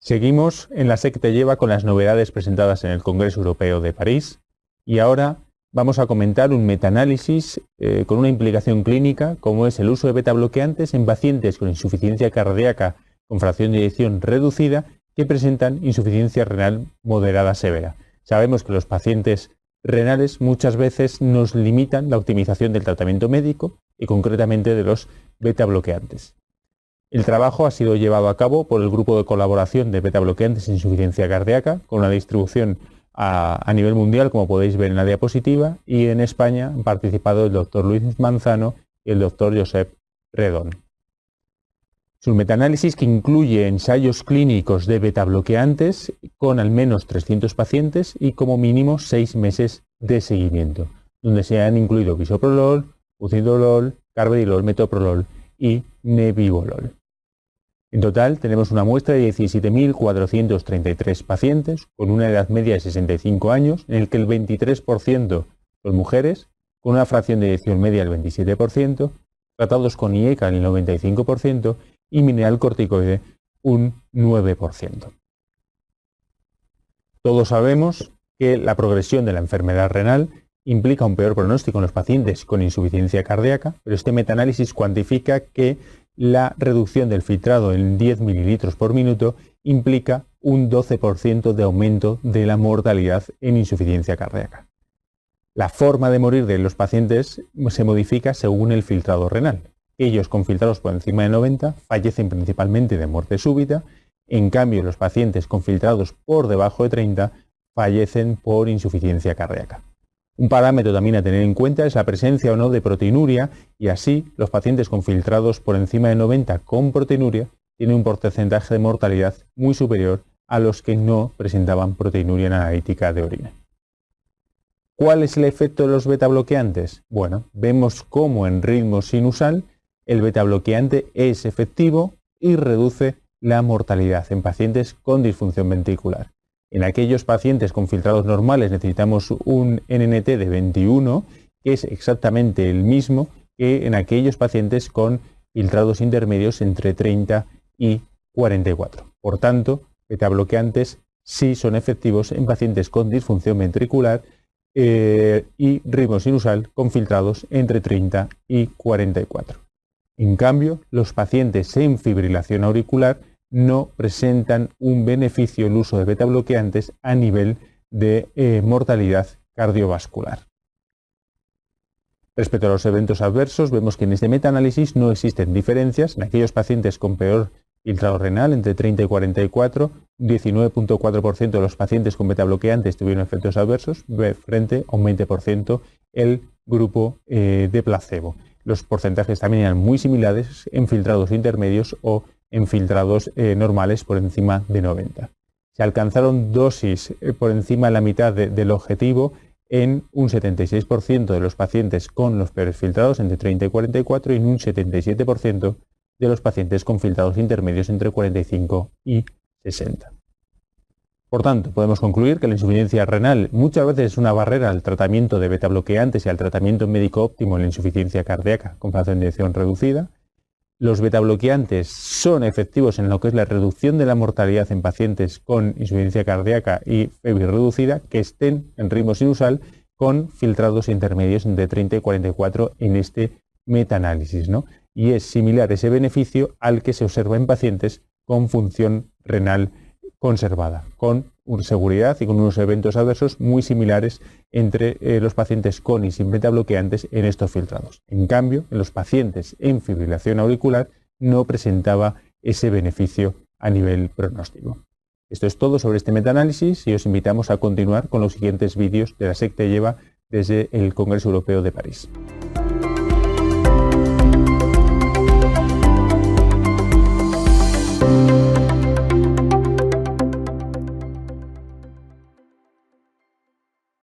Seguimos en la SEC Te Lleva con las novedades presentadas en el Congreso Europeo de París y ahora vamos a comentar un metaanálisis con una implicación clínica como es el uso de betabloqueantes en pacientes con insuficiencia cardíaca con fracción de eyección reducida que presentan insuficiencia renal moderada severa. Sabemos que los pacientes renales muchas veces nos limitan la optimización del tratamiento médico y concretamente de los betabloqueantes. El trabajo ha sido llevado a cabo por el Grupo de Colaboración de Betabloqueantes en Insuficiencia Cardíaca, con una distribución a nivel mundial, como podéis ver en la diapositiva, y en España han participado el doctor Luis Manzano y el doctor Josep Redón. Es un metaanálisis que incluye ensayos clínicos de betabloqueantes con al menos 300 pacientes y como mínimo 6 meses de seguimiento, donde se han incluido bisoprolol, ucidolol, carvedilol, metoprolol y nebivolol. En total tenemos una muestra de 17.433 pacientes con una edad media de 65 años, en el que el 23% son mujeres, con una fracción de eyección media del 27%, tratados con IECA el 95% y mineralcorticoide un 9%. Todos sabemos que la progresión de la enfermedad renal implica un peor pronóstico en los pacientes con insuficiencia cardíaca, pero este metaanálisis cuantifica que la reducción del filtrado en 10 mililitros por minuto implica un 12% de aumento de la mortalidad en insuficiencia cardíaca. La forma de morir de los pacientes se modifica según el filtrado renal. Ellos con filtrados por encima de 90 fallecen principalmente de muerte súbita, en cambio los pacientes con filtrados por debajo de 30 fallecen por insuficiencia cardíaca. Un parámetro también a tener en cuenta es la presencia o no de proteinuria y así los pacientes con filtrados por encima de 90 con proteinuria tienen un porcentaje de mortalidad muy superior a los que no presentaban proteinuria analítica de orina. ¿Cuál es el efecto de los betabloqueantes? Bueno, vemos cómo en ritmo sinusal el betabloqueante es efectivo y reduce la mortalidad en pacientes con disfunción ventricular. En aquellos pacientes con filtrados normales necesitamos un NNT de 21, que es exactamente el mismo que en aquellos pacientes con filtrados intermedios entre 30 y 44. Por tanto, betabloqueantes sí son efectivos en pacientes con disfunción ventricular y ritmo sinusal con filtrados entre 30 y 44. En cambio, los pacientes en fibrilación auricular no presentan un beneficio el uso de betabloqueantes a nivel de mortalidad cardiovascular. Respecto a los eventos adversos, vemos que en este metaanálisis no existen diferencias. En aquellos pacientes con peor filtrado renal, entre 30 y 44, 19.4% de los pacientes con betabloqueantes tuvieron efectos adversos, frente a un 20% el grupo de placebo. Los porcentajes también eran muy similares en filtrados intermedios o en filtrados normales por encima de 90. Se alcanzaron dosis por encima de la mitad del objetivo en un 76% de los pacientes con los peores filtrados entre 30 y 44 y en un 77% de los pacientes con filtrados intermedios entre 45 y 60. Por tanto, podemos concluir que la insuficiencia renal muchas veces es una barrera al tratamiento de betabloqueantes y al tratamiento médico óptimo en la insuficiencia cardíaca con fracción de eyección reducida. Los betabloqueantes son efectivos en lo que es la reducción de la mortalidad en pacientes con insuficiencia cardíaca y febril reducida que estén en ritmo sinusal con filtrados intermedios entre 30 y 44 en este metaanálisis, ¿no? Y es similar ese beneficio al que se observa en pacientes con función renal conservada, con seguridad y con unos eventos adversos muy similares entre los pacientes con y sin betabloqueantes en estos filtrados. En cambio, en los pacientes en fibrilación auricular no presentaba ese beneficio a nivel pronóstico. Esto es todo sobre este metaanálisis y os invitamos a continuar con los siguientes vídeos de la SEC Te Lleva desde el Congreso Europeo de París.